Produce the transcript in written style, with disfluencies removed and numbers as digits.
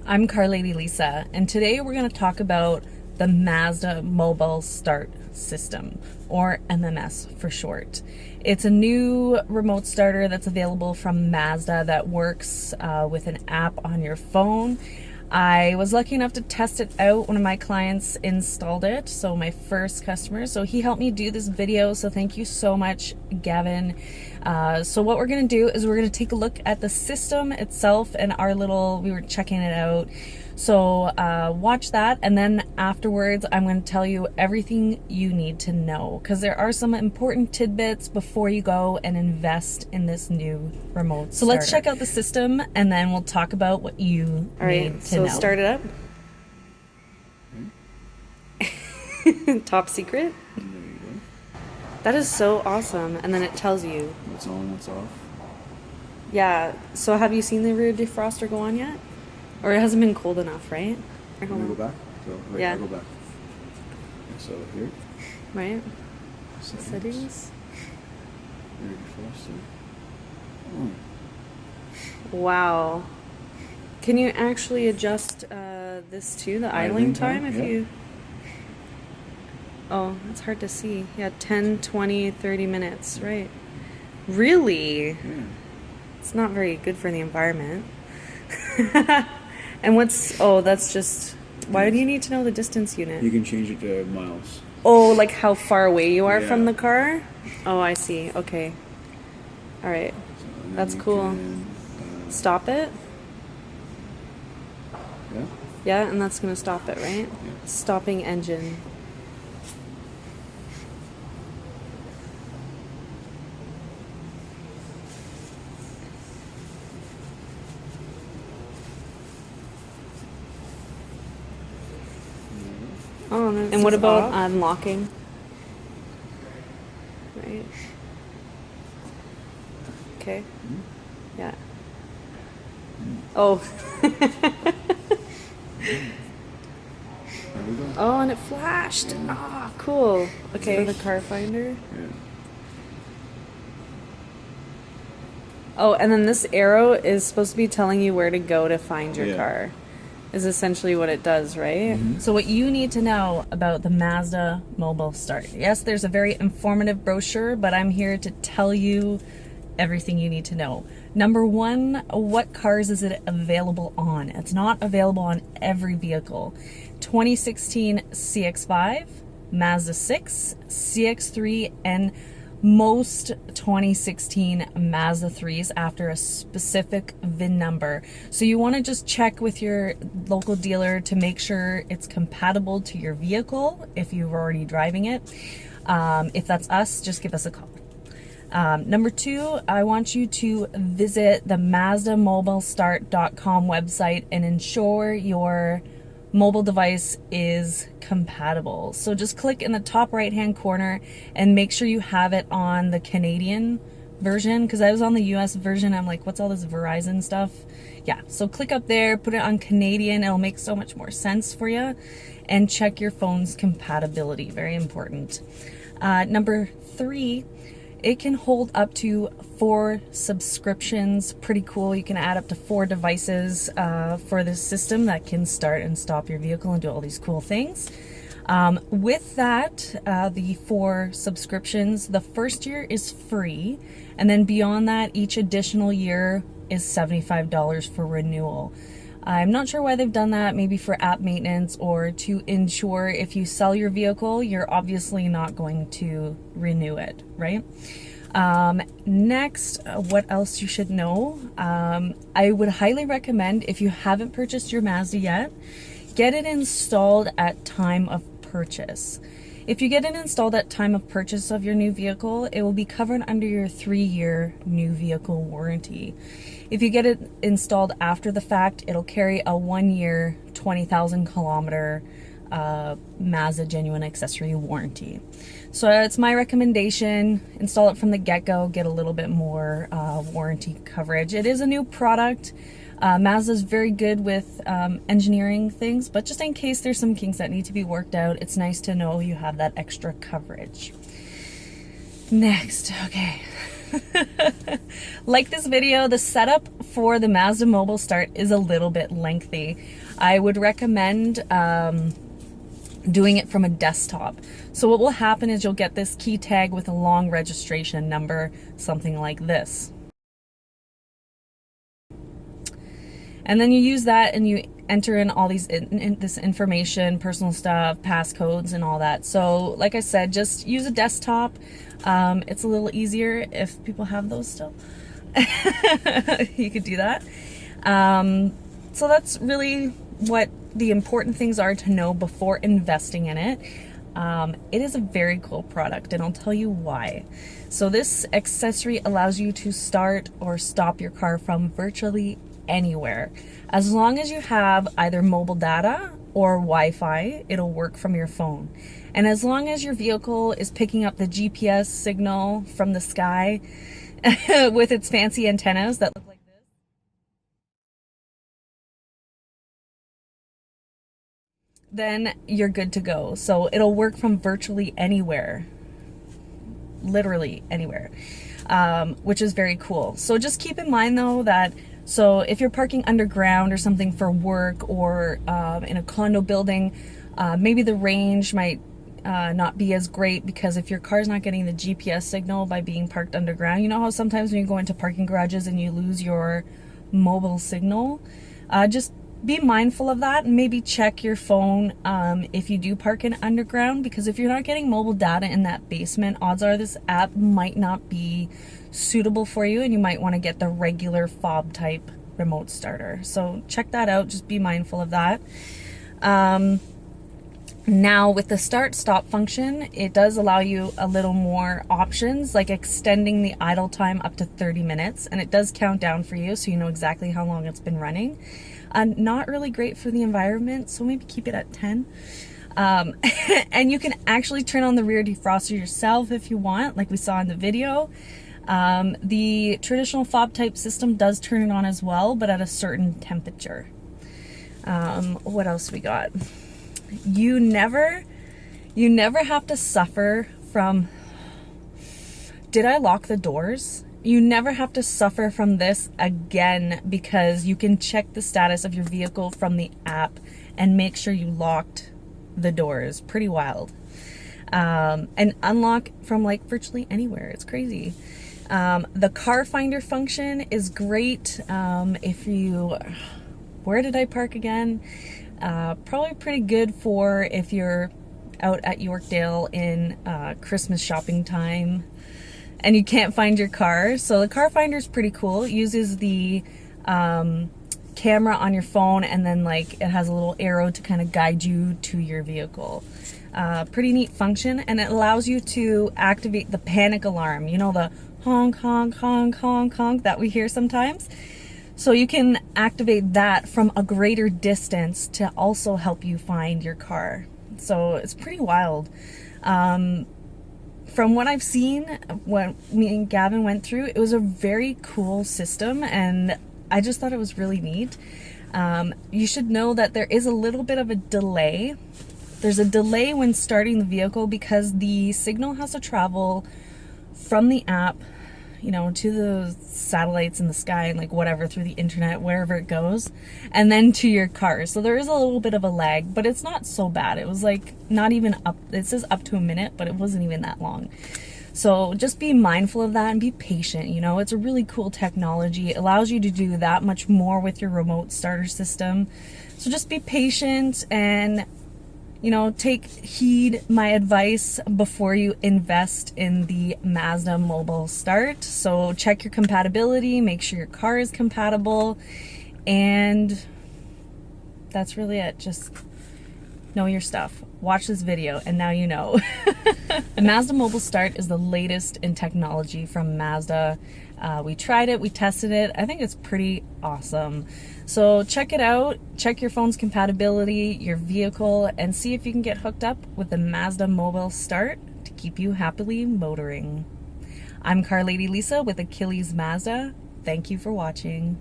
I'm Car Lady Lisa, and today we're going to talk about the Mazda Mobile Start System, or MMS for short. It's a new remote starter that's available from Mazda that works with an app on your phone. I was lucky enough to test it out. One of my clients installed it, so my first customer. So he helped me do this video, so thank you so much, Gavin. So what we're going to do is we're going to take a look at the system itself and we were checking it out. So watch that, and then afterwards I'm going to tell you everything you need to know, because there are some important tidbits before you go and invest in this new remote starter. So let's check out the system, and then we'll talk about what you need to know. So start it up. Top secret. There you go. That is so awesome. And then it tells you What's on, what's off. Yeah. So have you seen the rear defroster go on yet? Or it hasn't been cold enough, right? Let me go back. So, right, yeah. I'll go back. So here. Right. Settings. Rear defroster. Oh. Wow. Can you actually adjust this to the idling time if you... Oh, it's hard to see. Yeah, 10, 20, 30 minutes, right. Really? Yeah. It's not very good for the environment. And that's just... Why do you need to know the distance unit? You can change it to miles. Oh, like how far away you are Yeah. from the car? Oh, I see. Okay. All right. So, That's cool. Stop it? Yeah? Yeah, and that's going to stop it, right? Yeah. Stopping engine. Oh, and what about unlocking? Right. Okay. Mm-hmm. Yeah. Oh. There we go. Oh, and it flashed. Ah, cool. Okay. For the car finder. Yeah. Oh, and then this arrow is supposed to be telling you where to go to find your car. Is essentially what it does, right? Mm-hmm. So what you need to know about the Mazda Mobile Start. Yes, there's a very informative brochure, but I'm here to tell you everything you need to know. Number one, what cars is it available on? It's not available on every vehicle. 2016 CX-5, Mazda 6, CX-3, and most 2016 Mazda 3s after a specific VIN number. So you want to just check with your local dealer to make sure it's compatible to your vehicle if you're already driving it. If that's us, just give us a call. Number two, I want you to visit the MazdaMobileStart.com website and ensure your mobile device is compatible. So just click in the top right hand corner and make sure you have it on the Canadian version, because I was on the US version. I'm like, what's all this Verizon stuff? Yeah, so click up there, put it on Canadian. It'll make so much more sense for you. And check your phone's compatibility, very important. Number three, it can hold up to 4 subscriptions. Pretty cool. You can add up to 4 devices for this system that can start and stop your vehicle and do all these cool things. With that, the 4 subscriptions, the first year is free, and then beyond that, each additional year is $75 for renewal. I'm not sure why they've done that, maybe for app maintenance or to ensure if you sell your vehicle, you're obviously not going to renew it, right? Next, what else you should know? I would highly recommend, if you haven't purchased your Mazda yet, get it installed at time of purchase. If you get it installed at time of purchase of your new vehicle, it will be covered under your 3-year new vehicle warranty. If you get it installed after the fact, it'll carry a 1-year, 20,000 kilometer Mazda genuine accessory warranty. So it's my recommendation, install it from the get-go, get a little bit more warranty coverage. It is a new product. Mazda's very good with engineering things, but just in case there's some kinks that need to be worked out, it's nice to know you have that extra coverage. Next, okay. Like this video, the setup for the Mazda Mobile Start is a little bit lengthy. I would recommend doing it from a desktop. So what will happen is you'll get this key tag with a long registration number, something like this. And then you use that and you enter in all these this information, personal stuff, passcodes and all that. So like I said, just use a desktop. It's a little easier if people have those still. You could do that. So that's really what the important things are to know before investing in it. It is a very cool product, and I'll tell you why. So this accessory allows you to start or stop your car from virtually anywhere. As long as you have either mobile data or Wi-Fi, it'll work from your phone. And as long as your vehicle is picking up the GPS signal from the sky with its fancy antennas that look like this, then you're good to go. So it'll work from virtually anywhere, literally anywhere, which is very cool. So just keep in mind though that, so if you're parking underground or something for work, or in a condo building, maybe the range might not be as great, because if your car's not getting the GPS signal by being parked underground, you know how sometimes when you go into parking garages and you lose your mobile signal, just be mindful of that, and maybe check your phone if you do park in underground, because if you're not getting mobile data in that basement, odds are this app might not be suitable for you, and you might want to get the regular fob type remote starter. So check that out, just be mindful of that. Now with the start stop function, it does allow you a little more options, like extending the idle time up to 30 minutes, and it does count down for you so you know exactly how long it's been running. Not really great for the environment, so maybe keep it at 10. And you can actually turn on the rear defroster yourself if you want, like we saw in the video. The traditional fob type system does turn it on as well, but at a certain temperature. What else we got? You never have to suffer from, did I lock the doors? You never have to suffer from this again, because you can check the status of your vehicle from the app and make sure you locked the doors. Pretty wild. And unlock from like virtually anywhere. It's crazy. The car finder function is great. If you, where did I park again? Probably pretty good for if you're out at Yorkdale in Christmas shopping time and you can't find your car. So the car finder is pretty cool. It uses the camera on your phone, and then like it has a little arrow to kind of guide you to your vehicle. Pretty neat function, and it allows you to activate the panic alarm, you know, the honk honk honk honk honk that we hear sometimes. So you can activate that from a greater distance to also help you find your car. So it's pretty wild. From what I've seen, what me and Gavin went through, it was a very cool system, and I just thought it was really neat. You should know that there is a little bit of a delay. There's a delay when starting the vehicle, because the signal has to travel from the app, you know, to the satellites in the sky and like whatever, through the internet, wherever it goes, and then to your car. So there is a little bit of a lag, but it's not so bad. It was like not even up, it says up to a minute, but it wasn't even that long. So just be mindful of that and be patient. You know, it's a really cool technology. It allows you to do that much more with your remote starter system. So just be patient and, you know, take heed my advice before you invest in the Mazda Mobile Start. So check your compatibility, make sure your car is compatible, and that's really it. Just know your stuff. Watch this video and now you know. The Mazda Mobile Start is the latest in technology from Mazda. We tried it, we tested it. I think it's pretty awesome. So check it out, check your phone's compatibility, your vehicle, and see if you can get hooked up with the Mazda Mobile Start to keep you happily motoring. I'm Car Lady Lisa with Achilles Mazda. Thank you for watching.